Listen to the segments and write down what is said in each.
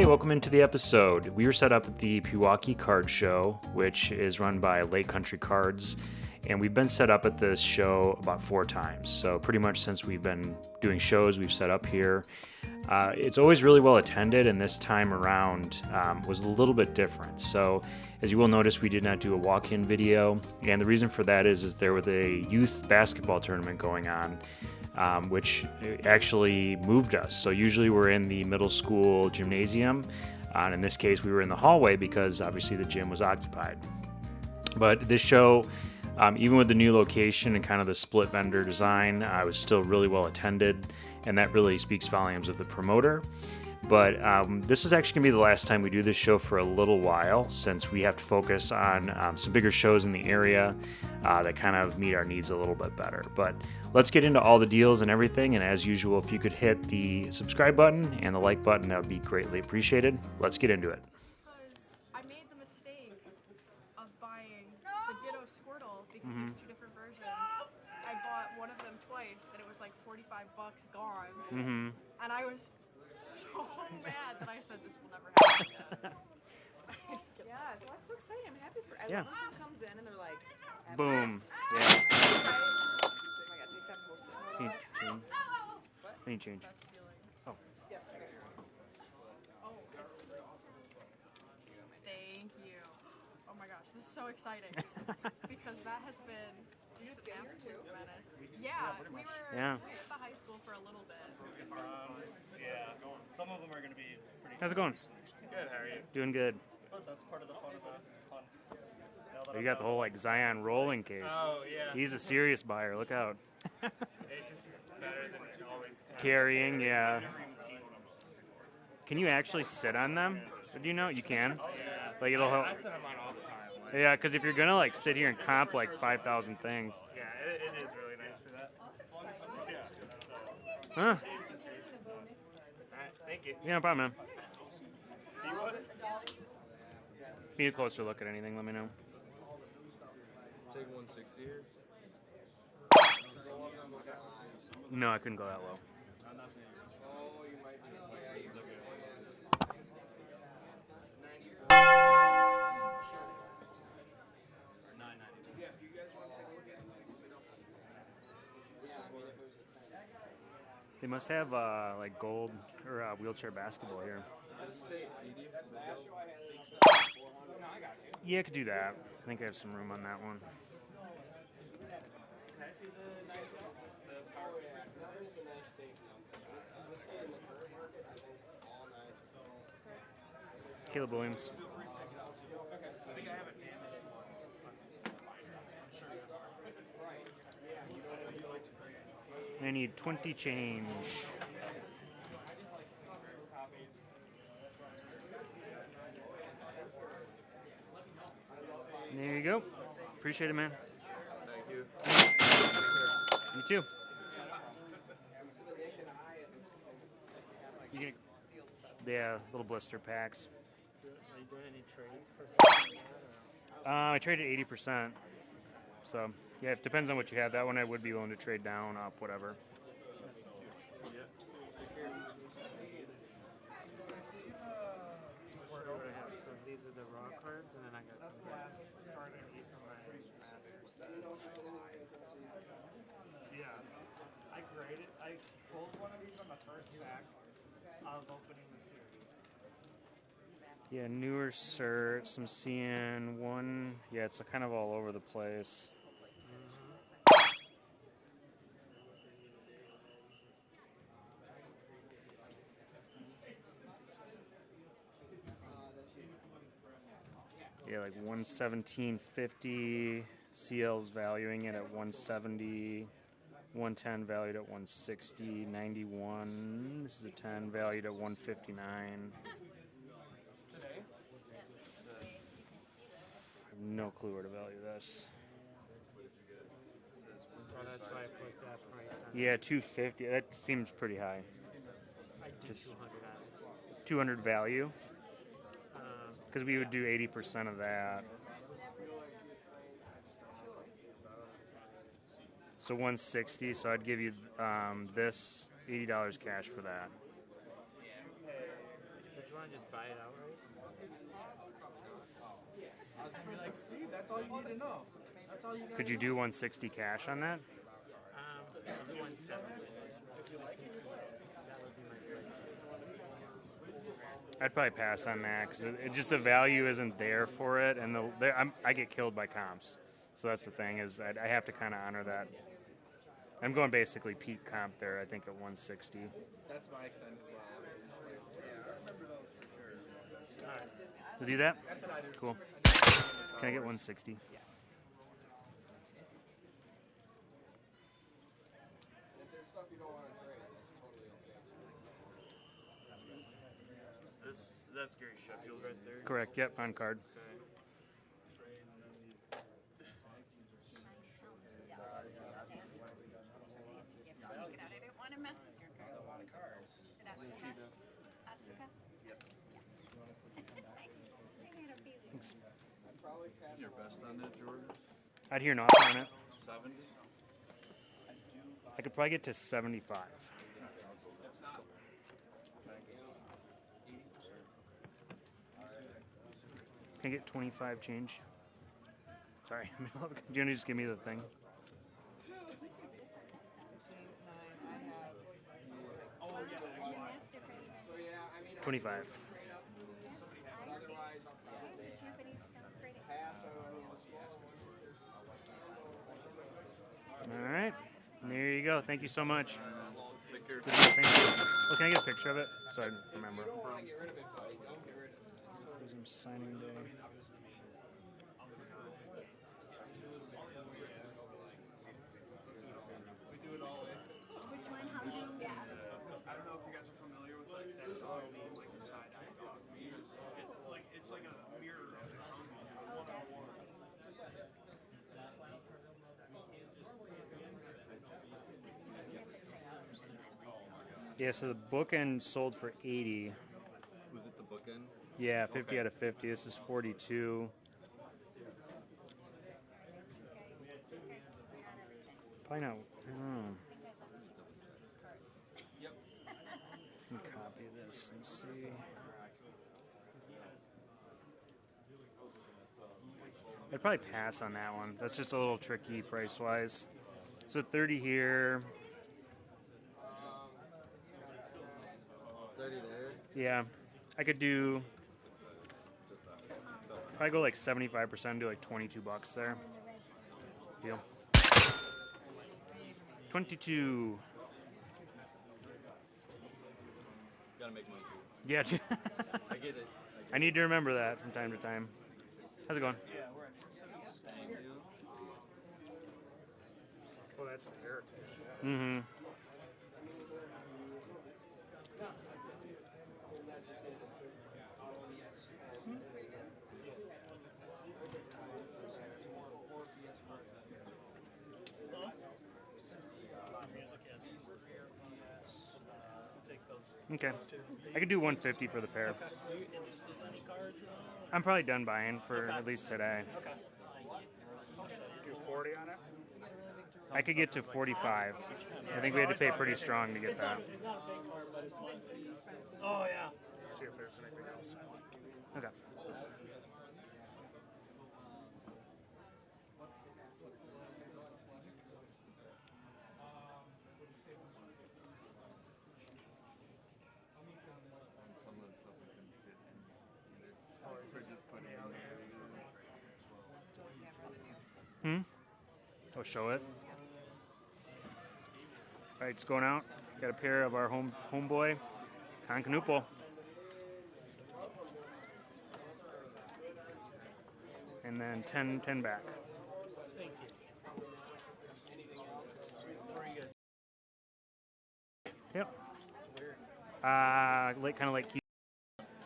welcome into the episode. We were set up at the Pewaukee Card Show, which is run by Lake Country Cards, and we've been set up at this show about 4 times. So pretty much since we've been doing shows, we've set up here. It's always really well attended, and this time around was a little bit different. So as you will notice, we did not do a walk-in video, and the reason for that is there was a youth basketball tournament going on, which actually moved us. So usually we're in the middle school gymnasium, and in this case we were in the hallway because obviously the gym was occupied. But this show, even with the new location and kind of the split vendor design, was still really well attended, and that really speaks volumes of the promoter. But this is actually going to be the last time we do this show for a little while, since we have to focus on some bigger shows in the area that kind of meet our needs a little bit better. But let's get into all the deals and everything, and as usual, if you could hit the subscribe button and the like button, that would be greatly appreciated. Let's get into it. I made the mistake of buying the Ditto Squirtle because there's 2 different versions. I bought one of them twice, and it was like $45 gone. And I was so mad that I said this will never happen again. Yeah, so that's so exciting. I'm happy for everyone. Someone comes in and they're like, Boom. Oh my god, take that post-it. Any change? Oh. Yes, okay. Thank you. Oh my gosh, this is so exciting because that has been just an absolute menace. Yeah, we were at the high school for a little bit. Yeah, some of them are going to be pretty. How's it going? Good, how are you? Doing good. But that's part of the fun of the fun. You got the whole like Zion rolling case. Oh, yeah. He's a serious buyer. Look out. It just is better than always. Carrying, yeah. Can you actually sit on them? Do you know? You can. Like it'll help. I sit them on all the time. Like, Yeah, because if you're gonna like sit here and comp like 5,000 things. yeah, it is really nice for that. Huh? Alright, thank you. Yeah, no problem, man. He was? Need a closer look at anything, let me know. Take 160 here. No, I couldn't go that low. Oh, you might just. They must have like gold or wheelchair basketball here. Yeah, I could do that. I think I have some room on that one. Caleb Williams. I need 20 change. There you go. Appreciate it, man. Thank you. You too. You get, yeah, little blister packs. Are you doing any trades for something? I traded 80%. So, yeah, it depends on what you have. That one I would be willing to trade down, up, whatever. So these are the raw cards, and then I got some last card I need from my master set. Yeah, I pulled one of these on the first pack of opening the series. Yeah, newer cert, some CN1. Yeah, it's kind of all over the place. Yeah, like 117.50. CL's valuing it at 170. 110 valued at 160. 91. This is a 10 valued at 159. No clue where to value this. So that's why I put that price on. Yeah, 250. That seems pretty high. I do Just 200 on it. 200 value, because we would do 80% of that. So 160. So I'd give you this $80 cash for that. The you want to just buy it outright? I was gonna be like, see, that's all you need to know. That's all you got. Could you do 160 cash on that? I'll do 170. That would be my price. I'd probably pass on that because it just the value isn't there for it, and I get killed by comps. So that's the thing is I have to kind of honor that. I'm going basically peak comp there. I think at 160. That's my extended well. Yeah, I remember those for sure. All right. To do that? That's what I do. Cool. Can I get 160? If there's stuff you don't want to trade, that's totally okay. That's Gary Sheffield right there. Correct. Yep. On card. Okay. I didn't want to mess with your card. A lot of cards. That's okay. That's okay. Yep. I had a feeling. Thanks. I'd probably pass Your best on that, Jordan? I'd hear an offer on it. 70? I could probably get to 75. Can I get 25 change? Sorry. Do you want to just give me the thing? That's different. So yeah, I mean, 25. otherwise, Japanese sounds pretty. pass. I mean, All right. There you go. Thank you so much. Take care. Thank you. Oh, can I get a picture of it so I remember? don't want to get rid of it, buddy. Don't get rid of it. There's some signing day. We do it all in. Which one? How do you? Yeah. I don't know if you guys are familiar with like that dog being like the side-eye dog. It's like a mirror of the one-on-one. Yeah, so the bookend sold for 80. Was it the bookend? Yeah, 50 Okay. out of 50. This is 42. Probably not. I don't know. Yep. Let me copy this and see. I'd probably pass on that one. That's just a little tricky price-wise. So 30 here. 30 there. Yeah, I could do. Probably go like 75%, do like 22 bucks there. Deal. 22. Gotta make money. Yeah. I get it. I need to remember that from time to time. How's it going? Thank you. Well, that's the heritage. Mm-hmm. Okay. I could do 150 for the pair. I'm probably done buying for at least today. Do 40 on it? I could get to 45. I think we had to pay pretty strong to get that. Oh, yeah. See if there's anything else. Okay. Some of the stuff we can fit in. Or just put it in there. Oh, show it. All right, it's going out. Got a pair of our homeboy, Concanoople. And then 10 back. Thank you. Where are you guys? Yep. Like kind of like.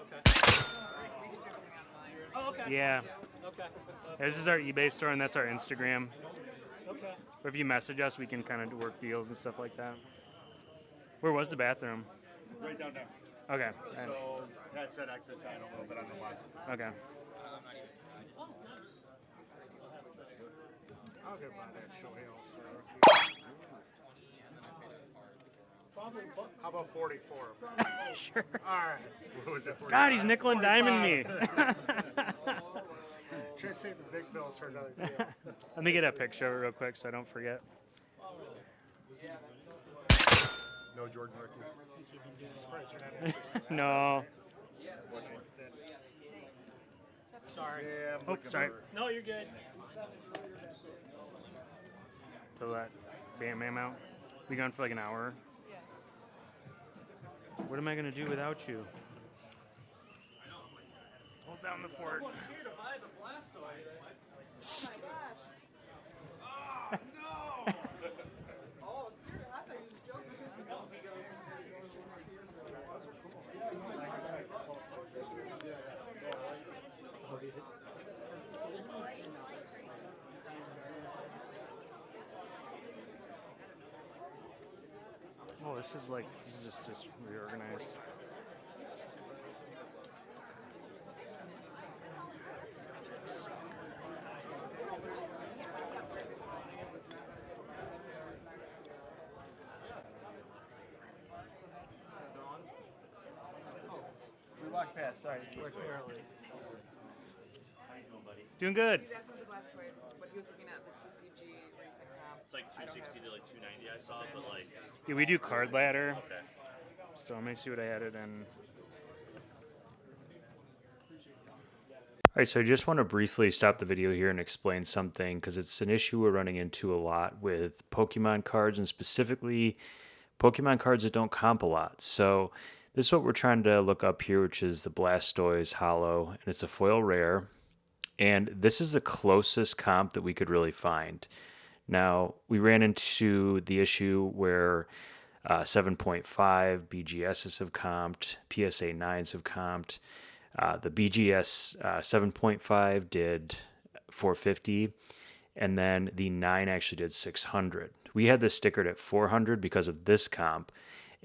Okay. Oh, okay. Yeah. Okay. This is our eBay store, and that's our Instagram. Okay. Or if you message us, we can kind of work deals and stuff like that. Where was the bathroom? Right down there. Okay. So that said exit sign a little bit on the left. Okay. I'll get by that show hill, sir. How about 44? Sure. All right. What was it? 45? God, he's nickel and diming me. Should save the big bills for another deal. Let me get a picture of it real quick so I don't forget. No Jordan rookies. Surprised you're not interested. No. Sorry. Yeah, I'm Oh, looking sorry. for- No, you're good. Pull that Bam Bam out. We gone for like an hour. What am I gonna do without you? Hold down the fort. Here to buy the Blastoise. Oh, seriously, I thought you was joking. Oh, this is just reorganized. We walked past. Sorry, we're too early. Doing good. He's asking for the Blastoise, but he was looking at the TCG recent comp. It's like 260 to like 290 I saw, but like, Yeah, we do card ladder. okay. So let me see what I added in. All right, so I just want to briefly stop the video here and explain something because it's an issue we're running into a lot with Pokemon cards and specifically Pokemon cards that don't comp a lot. So this is what we're trying to look up here, which is the Blastoise Holo, and it's a foil rare. And this is the closest comp that we could really find. Now, we ran into the issue where 7.5 BGSs have comped, PSA 9s have comped. The BGS 7.5 did 450, and then the 9 actually did 600. We had this stickered at 400 because of this comp,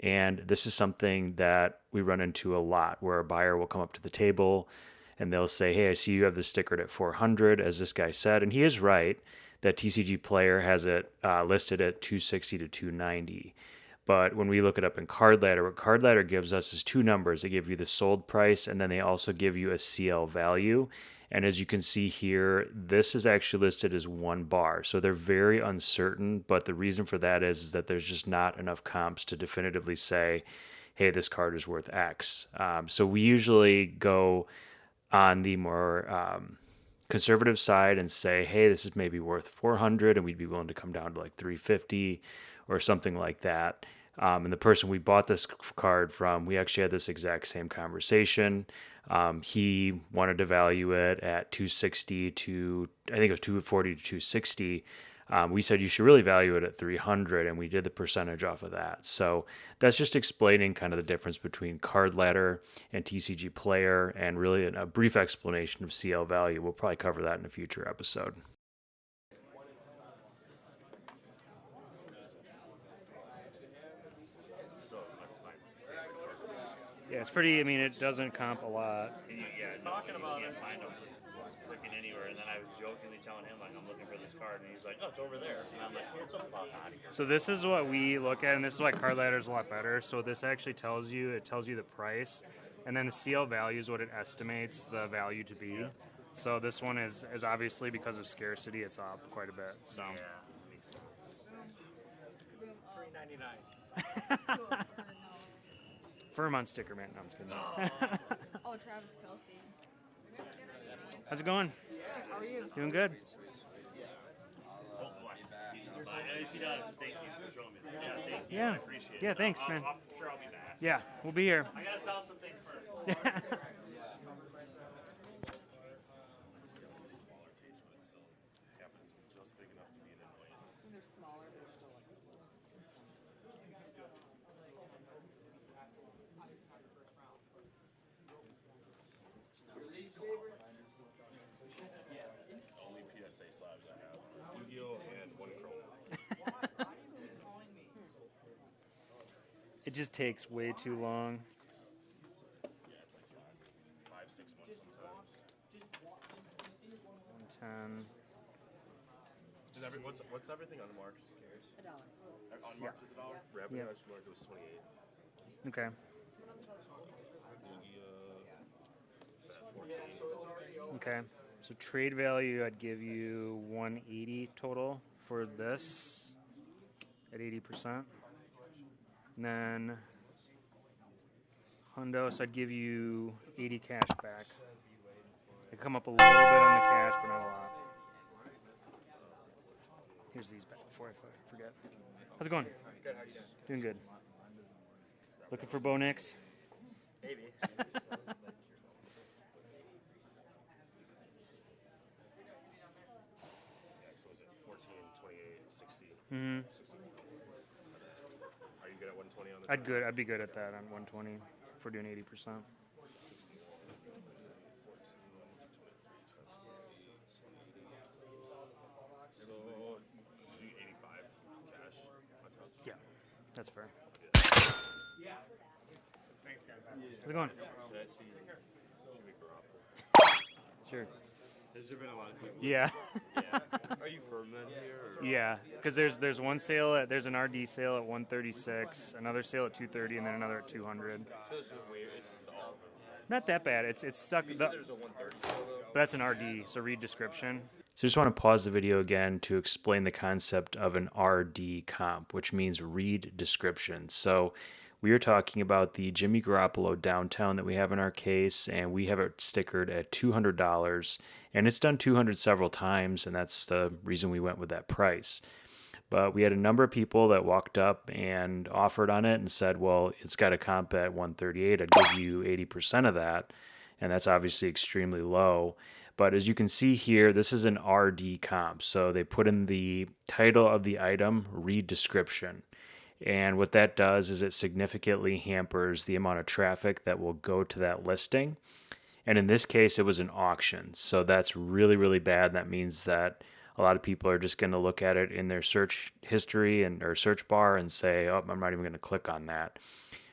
and this is something that we run into a lot where a buyer will come up to the table and they'll say, hey, I see you have this stickered at 400, as this guy said, and he is right that TCG Player has it listed at 260 to 290. But when we look it up in Card Ladder, what Card Ladder gives us is two numbers. They give you the sold price, and then they also give you a CL value. And as you can see here, this is actually listed as one bar. So they're very uncertain, but the reason for that is that there's just not enough comps to definitively say, hey, this card is worth X. So we usually go on the more conservative side and say, hey, this is maybe worth 400, and we'd be willing to come down to like 350 or something like that. And the person we bought this card from, we actually had this exact same conversation. He wanted to value it at 260 to, I think it was 240 to 260. We said you should really value it at 300, and we did the percentage off of that. So that's just explaining kind of the difference between Card Ladder and TCG Player, and really a brief explanation of CL value. We'll probably cover that in a future episode. So that's fine. Yeah, it's pretty, I mean, it doesn't comp a lot. And you, yeah, talking about you can't find them freaking anywhere. And then I was jokingly telling him, like, I'm looking for this card, and he's like, oh, it's over there. And I'm like, get the fuck out of here. So this is what we look at, and this is why Card Ladder is a lot better. So this actually tells you, it tells you the price, and then the CL value is what it estimates the value to be. So this one is obviously, because of scarcity, it's up quite a bit. So Yeah, makes sense. $3.99. for a month sticker, man. No, I'm just kidding. Oh, Travis Kelsey. How's it going? How are you? Doing good. Oh, boy. He's on by. If he does, thank you for showing me that. Yeah, thank you. Yeah. I appreciate it. Yeah, thanks, man. I'm sure I'll be back. Yeah, we'll be here. I gotta sell some things first. They're smaller, but they're still like. Only PSA slabs I have. Yu-Gi-Oh! And one Chrome. It just takes way too long. Yeah, it's like 5-6 months sometimes. 110. What's everything on the mark? Unmarked is $1. Rapid Yep. Rush market was 28. Okay. Lugia, 14. Okay. So trade value, I'd give you 180 total for this at 80%. And then Hundo, so I'd give you 80 cash back. I come up a little bit on the cash, but not a lot. Here's these back before I forget. How's it going? Good, how you Doing doing? good. Looking for Bo Nix? Maybe. So was it 14, 28, 60? Mm-hmm. 60. Are you good at 120 on the I'd be good at that on 120 if we're doing 80%. So, should you 85 cash on top? Yeah, that's fair. How's it going? Should I see Jimmy Garoppolo? Sure. Has there been a lot of people? Yeah. Yeah. Are you firm then here? Or? Yeah, because there's one sale at there's an RD sale at 136, another sale at 230, and then another at 200. So it's weird. It's just all of them. Not that bad. It's stuck. You said there's a 130 sale though? But that's an RD, so read description. So I just want to pause the video again to explain the concept of an RD comp, which means read description. So we are talking about the Jimmy Garoppolo downtown that we have in our case, and we have it stickered at $200, and it's done 200 several times, and that's the reason we went with that price. But we had a number of people that walked up and offered on it and said, well, it's got a comp at 138. I'd give you 80% of that. And that's obviously extremely low. But as you can see here, this is an RD comp. So they put in the title of the item, read description. And what that does is it significantly hampers the amount of traffic that will go to that listing. And in this case, it was an auction. So that's really, really bad. That means that a lot of people are just going to look at it in their search history or search bar and say, oh, I'm not even going to click on that.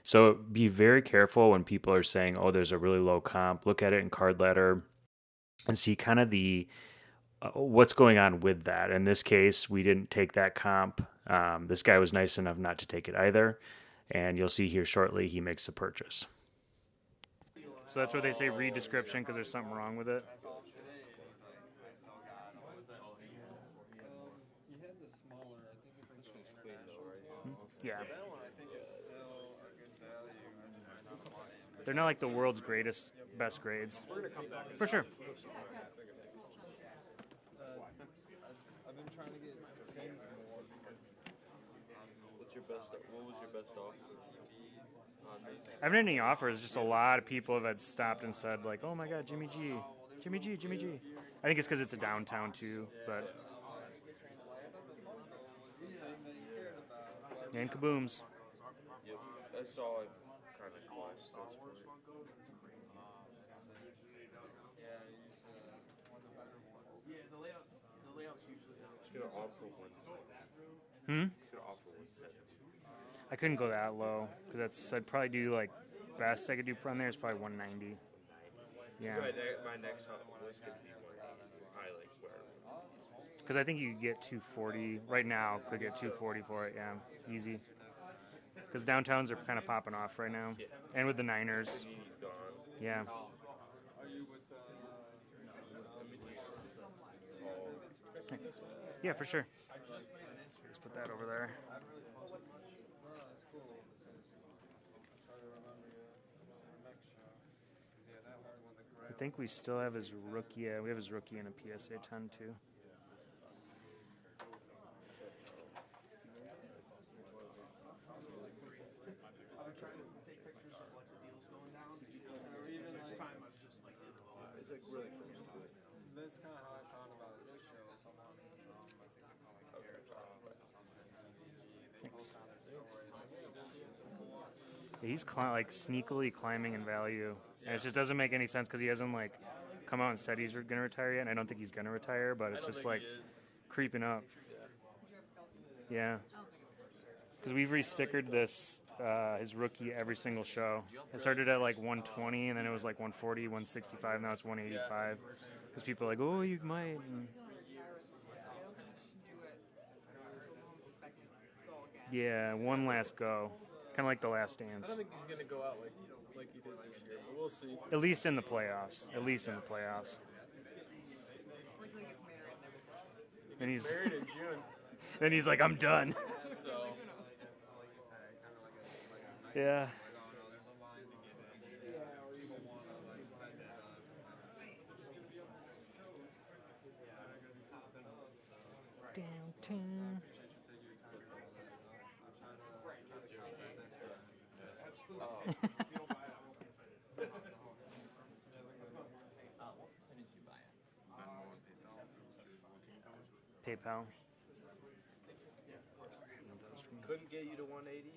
So be very careful when people are saying, oh, there's a really low comp. Look at it in card letter and see kind of the what's going on with that. In this case, we didn't take that comp. This guy was nice enough not to take it either. And you'll see here shortly, he makes the purchase. So that's where they say read description because there's something wrong with it. You had the smaller, I think it's like the international. Yeah. That one I think is still a good value. I'm just not buying. They're not like the world's greatest, best grades. We're going to come back. For sure. I've been trying to get things more because What was your best offer? I haven't had any offers. Just a lot of people have had stopped and said like, "Oh my God, Jimmy G, Jimmy G, Jimmy G." I think it's because it's a downtown too, but and kabooms. Yep. I saw it kind of close. Yeah, the layout's usually down. Just going to offer one set. Hmm. Just going to offer one set. I couldn't go that low because that's I'd probably do like best I could do on there is probably 190. Yeah. My next list could be one probably like where. Because I think you could get 240 right now. Could get 240 for it. Yeah, easy. Because downtowns are kind of popping off right now, and with the Niners. He's gone. Yeah. Yeah, for sure. Just put that over there. I think we still have his rookie. Yeah, we have his rookie in a PSA 10 too. I've been trying to take pictures of like the deals going down. Or even like time I was just like in the office. It's like really close to it. that's kind of how I found about this show. Someone, I think they call like Garrett or something, TCG. They post on their stories. He's like sneakily climbing in value, and it just doesn't make any sense because he hasn't like come out and said he's going to retire yet. And I don't think he's going to retire, but it's just like creeping up. Yeah, because we've restickered this his rookie every single show. It started at like 120, and then it was like 140, 165. Now it's 185 because people are like, oh, you might. And Yeah, one last go. Kind of like the Last Dance. I don't think he's gonna go out like he did this year, but we'll see. At least in the playoffs. At least in the playoffs. Wait till he gets married and everything. And he's Married in June. then he's like, I'm done. So Yeah. Downtown. PayPal. Couldn't get you to 180.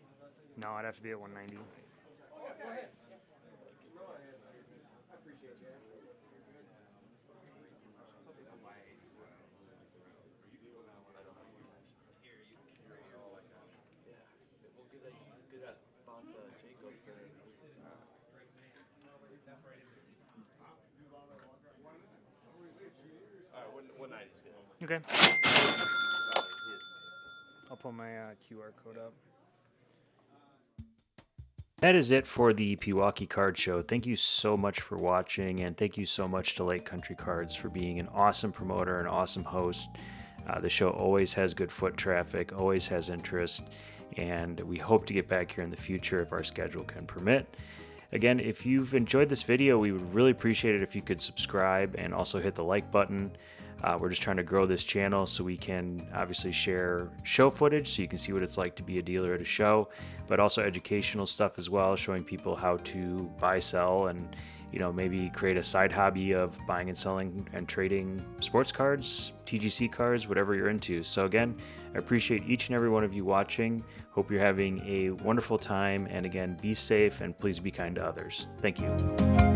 No, I'd have to be at 190. All right, 190 is good. Okay. I'll pull my QR code up. That is it for the Pewaukee Card Show. Thank you so much for watching, and thank you so much to Lake Country Cards for being an awesome promoter, an awesome host. The show always has good foot traffic, always has interest, and we hope to get back here in the future if our schedule can permit. Again, if you've enjoyed this video, we would really appreciate it if you could subscribe and also hit the like button. We're just trying to grow this channel so we can obviously share show footage so you can see what it's like to be a dealer at a show, but also educational stuff as well, showing people how to buy, sell, and maybe create a side hobby of buying and selling and trading sports cards, TGC cards, whatever you're into. So again, I appreciate each and every one of you watching. Hope you're having a wonderful time, and again, be safe and please be kind to others. Thank you.